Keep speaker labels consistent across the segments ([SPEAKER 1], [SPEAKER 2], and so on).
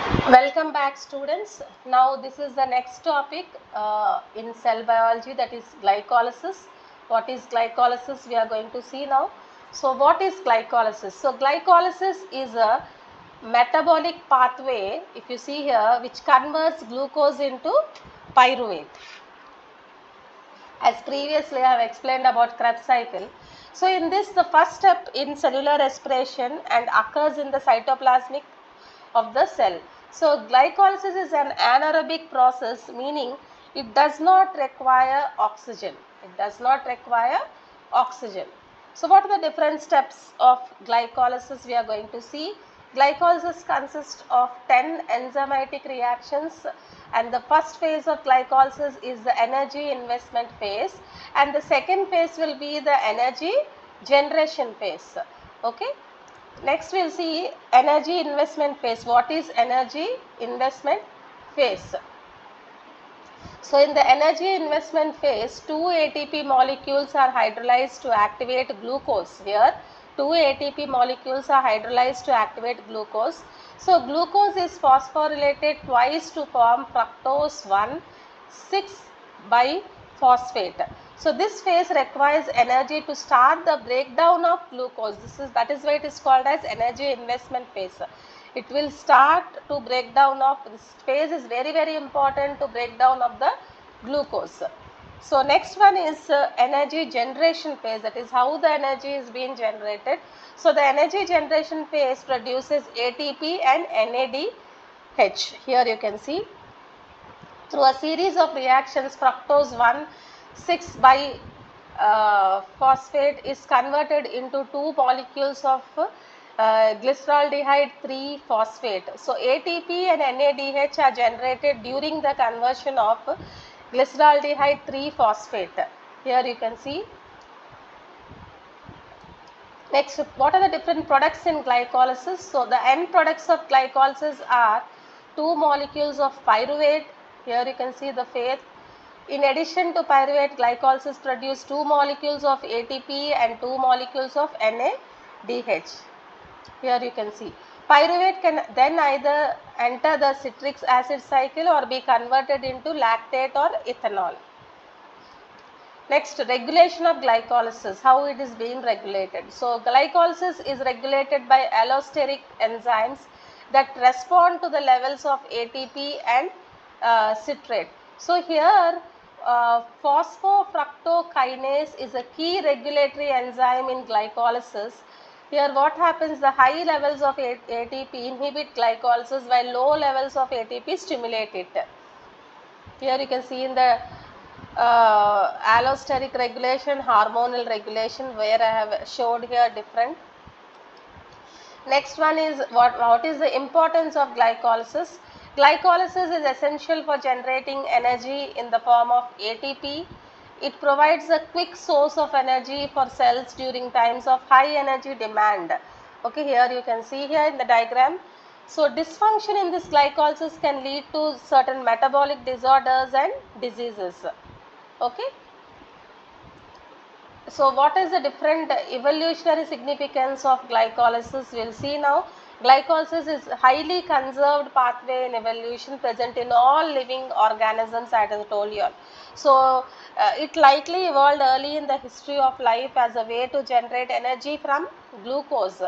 [SPEAKER 1] Welcome back, students. Now this is the next topic in cell biology, that is glycolysis. What is glycolysis we are going to see now. So what is glycolysis? So glycolysis is a metabolic pathway, if you see here, which converts glucose into pyruvate. As previously I have explained about Krebs cycle. So in this, the first step in cellular respiration and occurs in the cytoplasmic of the cell. So glycolysis is an anaerobic process, meaning it does not require oxygen. It does not require oxygen. So what are the different steps of glycolysis we are going to see? Glycolysis consists of 10 enzymatic reactions, and the first phase of glycolysis is the energy investment phase, and the second phase will be the energy generation phase. Okay. Next we will see energy investment phase. What is energy investment phase? So in the energy investment phase, 2 ATP molecules are hydrolyzed to activate glucose. Here 2 ATP molecules are hydrolyzed to activate glucose. So glucose is phosphorylated twice to form fructose 1,6-biphosphate. So this phase requires energy to start the breakdown of glucose. That is why it is called as energy investment phase. It will start to break down of, this phase is very important to break down of the glucose. So next one is energy generation phase, that is how the energy is being generated. So the energy generation phase produces ATP and NADH. Here you can see, through a series of reactions, fructose 1,6-biphosphate is converted into 2 molecules of glyceraldehyde 3-phosphate. So ATP and NADH are generated during the conversion of glyceraldehyde 3-phosphate. Here you can see. Next, what are the different products in glycolysis? So the end products of glycolysis are 2 molecules of pyruvate. Here you can see the phase. In addition to pyruvate, glycolysis produces 2 molecules of ATP and 2 molecules of NADH. Here you can see. Pyruvate can then either enter the citric acid cycle or be converted into lactate or ethanol. Next, regulation of glycolysis, how it is being regulated. So glycolysis is regulated by allosteric enzymes that respond to the levels of ATP and citrate. So here phosphofructokinase is a key regulatory enzyme in glycolysis. Here what happens, the high levels of ATP inhibit glycolysis while low levels of ATP stimulate it. Here you can see in the allosteric regulation, hormonal regulation, where I have showed here different. Next one is what is the importance of glycolysis? Glycolysis is essential for generating energy in the form of ATP. It provides a quick source of energy for cells during times of high energy demand. Okay, here you can see here in the diagram. So dysfunction in this glycolysis can lead to certain metabolic disorders and diseases. Okay. So what is the different evolutionary significance of glycolysis? We will see now. Glycolysis is highly conserved pathway in evolution, present in all living organisms, as I told you all. So it likely evolved early in the history of life as a way to generate energy from glucose.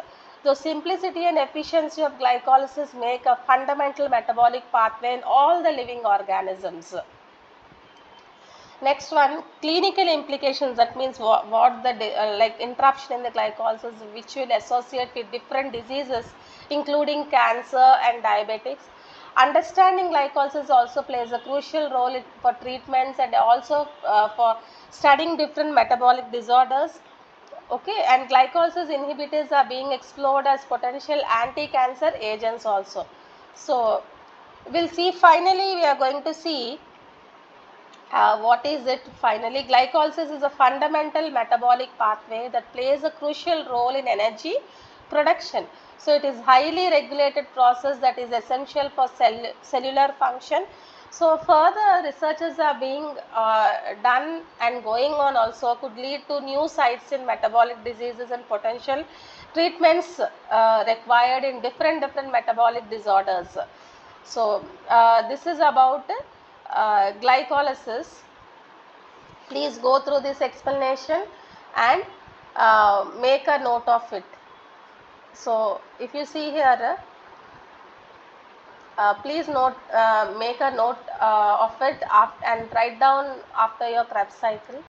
[SPEAKER 1] The simplicity and efficiency of glycolysis make a fundamental metabolic pathway in all the living organisms. Next one, clinical implications, that means what the like interruption in the glycolysis which will associate with different diseases including cancer and diabetics. Understanding glycolysis also plays a crucial role for treatments and also for studying different metabolic disorders. Okay, and glycolysis inhibitors are being explored as potential anti-cancer agents also. So we'll see, finally we are going to see what is it finally? Glycolysis is a fundamental metabolic pathway that plays a crucial role in energy production. So it is highly regulated process that is essential for cellular function. So further researches are being done and going on also, could lead to new sites in metabolic diseases and potential treatments required in different metabolic disorders. So this is about glycolysis. Please go through this explanation and make a note of it. So if you see here, please make a note of it and write down after your Krebs cycle.